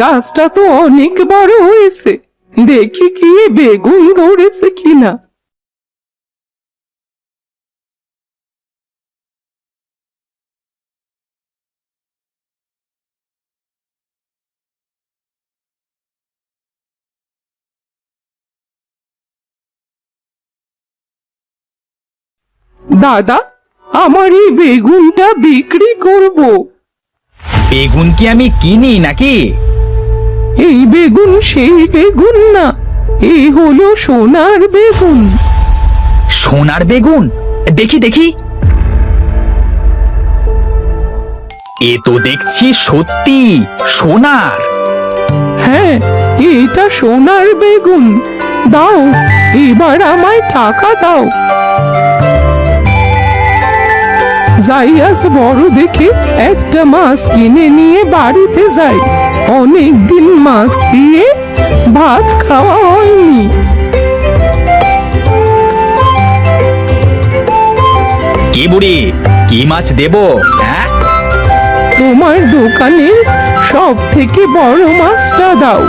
গাছটা তো অনেক বড় হয়েছে, দেখি কি বেগুন ধরেছে কিনা। দাদা, আমার এই বেগুনটা বিক্রি করব। বেগুন কি আমি কিনি নাকি? এই বেগুন সেই বেগুন না, এই হলো সোনার বেগুন। সোনার বেগুন? দেখি দেখি। এ তো দেখছি সত্যি সোনার। হ্যাঁ, এটা সোনার বেগুন। দাও, এবার আমায় টাকা দাও। যাই আজ বড় দেখে একটা মাছ কিনে নিয়ে বাড়িতে যাই। অনেকদিন মাছ দিয়ে ভাত খাওয়া হয়নি। কি বুড়ি, কি মাছ দেব? হ্যাঁ, তোমার দোকানে সব থেকে বড় মাছটা দাও।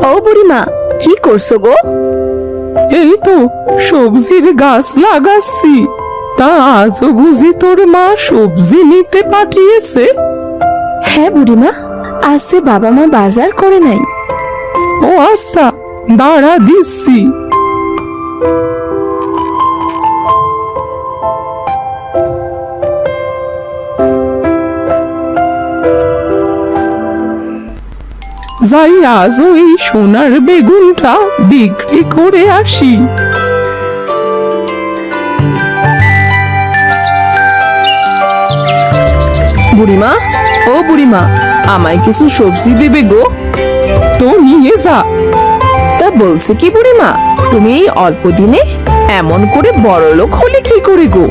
ও বুড়িমা, কি করছো গো? এই তো সবজির গাছ লাগাচ্ছি। তা আজও বুঝি তোর মা সবজি নিতে পাঠিয়েছে? হ্যাঁ বুড়িমা, আজ যে বাবা মা বাজার করে নাই। ও আচ্ছা, দাঁড়া দিচ্ছি। যাই আজও এই সোনার বেগুনটা বিক্রি করে আসি। বুড়িমা, ও বুড়িমা, আমায় কিছু সবজি দেবে গো? তো নিয়ে যা। তা বলছে কি বুড়িমা, তুমি এই অল্প দিনে এমন করে বড় লোক হলে কি করে গো?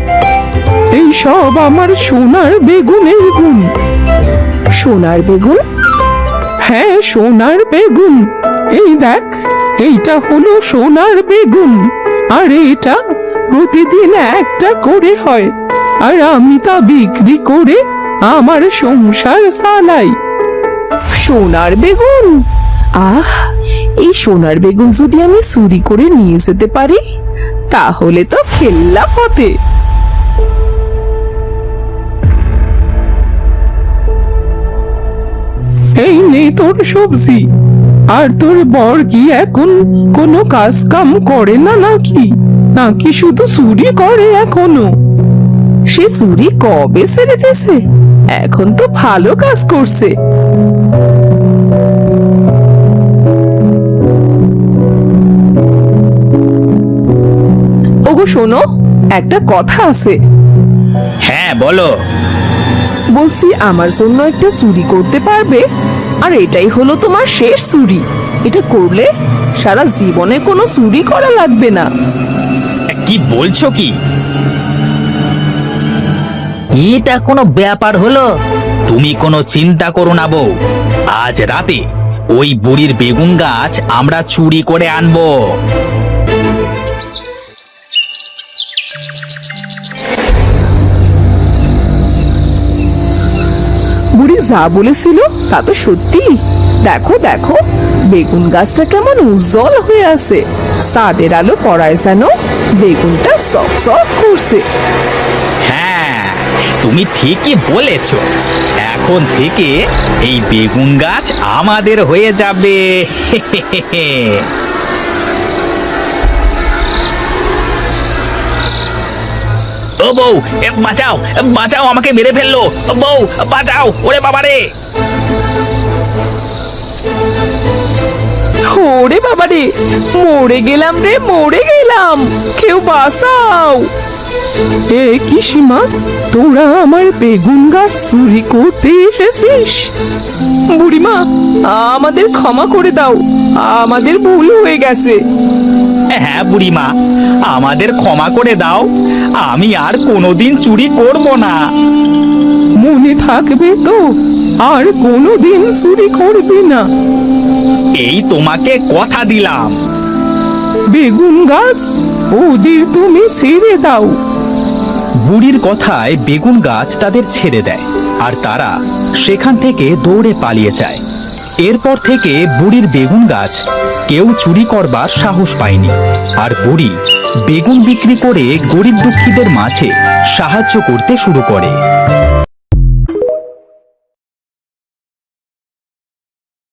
এই সব আমার সোনার বেগুনের গুণ। সোনার বেগুন? হ্যাঁ, সোনার বেগুন। এই দেখ, এইটা হলো সোনার বেগুন, আর এটা প্রতিদিন একটা করে হয়, আর আমি তা বিক্রি করে আমার সংসার চালাই। সোনার বেগুন? আহ, এই সোনার বেগুন যদি আমি চুরি করে নিয়ে যেতে পারি তাহলে তো খেললা হতে। এই নে তোর সবজি। আর তোর বর কি এখন কোনো কাজ কাম করে না নাকি? নাকি শুধু চুরি করে এখনো? সে চুরি কবে ছেড়ে দিয়েছে, এখন তো ভালো কাজ করছে। ওগো শোনো, একটা কথা আছে। হ্যাঁ বলো। বলছি আমার জন্য একটা চুরি করতে পারবে? আর এটাই হলো তোমার শেষ চুরি। এটা করলে সারা জীবনে কোনো চুরি করা লাগবে না। কি বলছো কি? এটা কোনো ব্যাপার হলো? তুমি কোনো চিন্তা করো না বউ, আজ রাতে ওই বুড়ির বেগুন গাছ আমরা চুরি করে আনবো। বুড়ি যা বলেছিল তা তো সত্যি। দেখো দেখো, বেগুন গাছটা কেমন উজ্জ্বল হয়ে আছে। চাঁদের আলো পড়ায় যেন বেগুনটা চকচক করছে। হ্যাঁ, তুমি ঠিকই বলেছ। এখন থেকে এই বেগুন গাছ আমাদের হয়ে যাবে। ও বউ, বাঁচাও বাঁচাও, আমাকে মেরে ফেললো। বউ বাঁচাও, ওরে বাবা রে। ওরে বাবা রে, মরে গেলাম রে, মরে গেলাম, কেউ বাঁচাও। এ কি সীমা, তোরা আমার বেগুন গাছ চুরি করতে এসেছিস? বুড়িমা, আমাদের ক্ষমা করে দাও, আমাদের ভুল হয়ে গেছে। হ্যাঁ বুড়িমা, আমাদের ক্ষমা করে দাও, আমি আর কোনোদিন চুরি করব না। মনে থাকবে তো, আর কোনোদিন চুরি করবি না। এই তোমাকে কথা দিলাম। বেগুন গাছ ওদের তুমি ছেড়ে দাও। বুড়ির কথায় বেগুন গাছ তাদের ছেড়ে দেয়, আর তারা সেখান থেকে দৌড়ে পালিয়ে যায়। এরপর থেকে বুড়ির বেগুন গাছ কেউ চুরি করবার সাহস পায়নি, আর বুড়ি বেগুন বিক্রি করে গরিব দুঃখীদের মাঝে সাহায্য করতে শুরু করে।